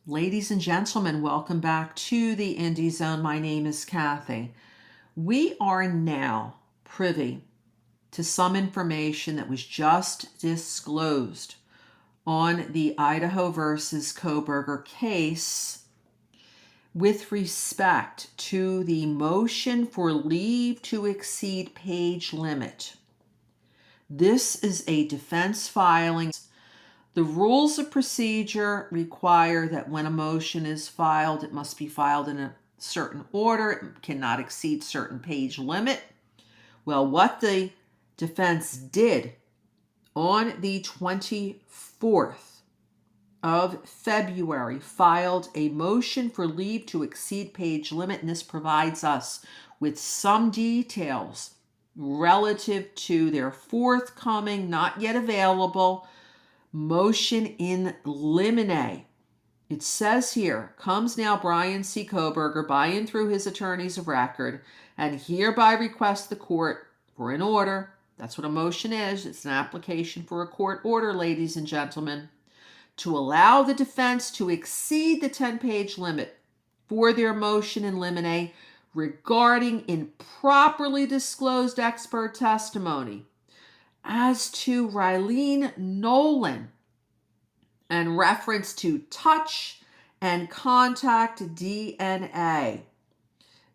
Ladies and gentlemen, welcome back to the Indie Zone. My name is Kathy. We are now privy to some information that was just disclosed on the Idaho versus Kohberger case with respect to the motion for leave to exceed page limit. This is a defense filing. The rules of procedure require that when a motion is filed, it must be filed in a certain order. It cannot exceed certain page limit. Well, what the defense did on the 24th of February, filed a motion for leave to exceed page limit, and this provides us with some details relative to their forthcoming, not yet available, motion in limine. It says here, comes now Brian C. Kohberger by and through his attorneys of record, and hereby request the court for an order. That's what a motion is. It's an application for a court order, ladies and gentlemen, to allow the defense to exceed the 10-page limit for their motion in limine regarding improperly disclosed expert testimony as to Rylene Nolan and reference to touch and contact DNA.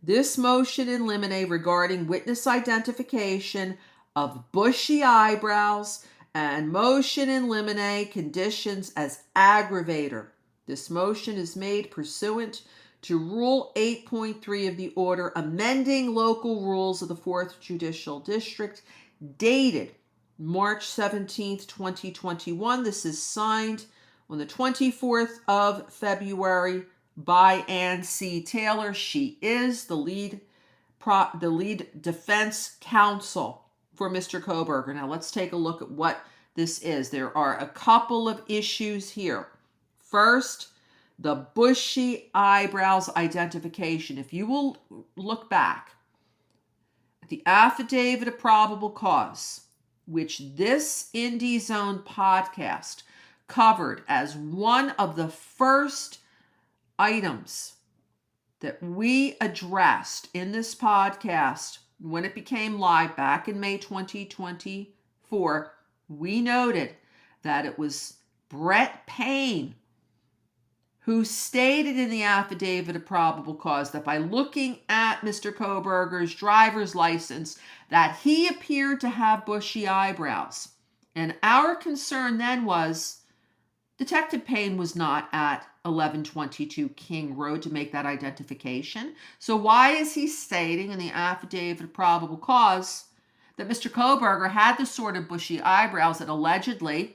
This motion in limine regarding witness identification of bushy eyebrows and motion in limine conditions as aggravator. This motion is made pursuant to Rule 8.3 of the order amending local rules of the 4th Judicial District, dated March 17th, 2021. This is signed on the 24th of February by Ann C. Taylor. She is the lead defense counsel for Mr. Kohberger. Now let's take a look at what this is. There are a couple of issues here. First, the bushy eyebrows identification. If you will look back at the affidavit of probable cause, which this Indie Zone podcast covered as one of the first items that we addressed in this podcast when it became live back in May 2024, we noted that it was Brett Payne who stated in the affidavit of probable cause that by looking at Mr. Kohberger's driver's license that he appeared to have bushy eyebrows. And our concern then was Detective Payne was not at 1122 King Road to make that identification. So why is he stating in the affidavit of probable cause that Mr. Kohberger had the sort of bushy eyebrows that allegedly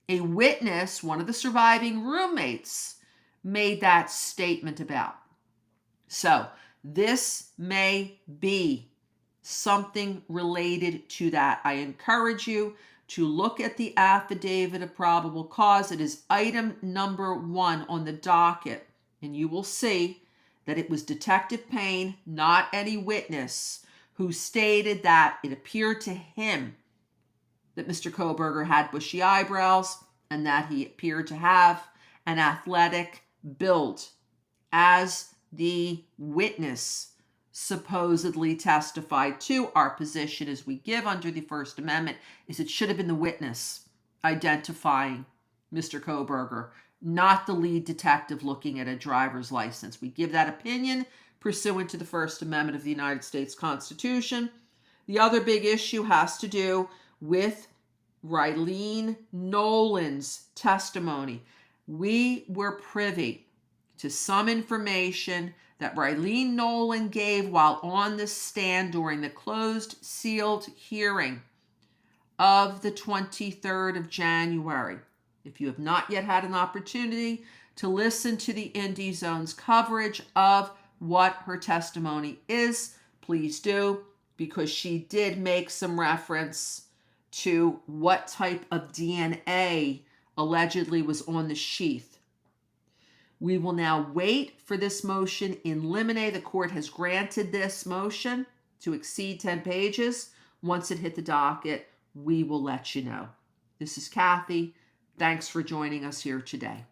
a witness, one of the surviving roommates, made that statement about? So this may be something related to that. I encourage you to look at the affidavit of probable cause. It is item number 1 on the docket, and you will see that it was Detective Payne, not any witness, who stated that it appeared to him that Mr. Kohberger had bushy eyebrows and that he appeared to have an athletic build. As the witness supposedly testified to, our position as we give under the First Amendment is it should have been the witness identifying Mr. Kohberger, not the lead detective looking at a driver's license. We give that opinion pursuant to the First Amendment of the United States Constitution. The other big issue has to do with Rylene Nolan's testimony. We were privy to some information that Rylene Nolan gave while on the stand during the closed, sealed hearing of the 23rd of January. If you have not yet had an opportunity to listen to the Indie Zone's coverage of what her testimony is, please do, because she did make some reference to what type of DNA allegedly was on the sheath. We will now wait for this motion in limine. The court has granted this motion to exceed 10 pages. Once it hit the docket, we will let you know. This is Kathy. Thanks for joining us here today.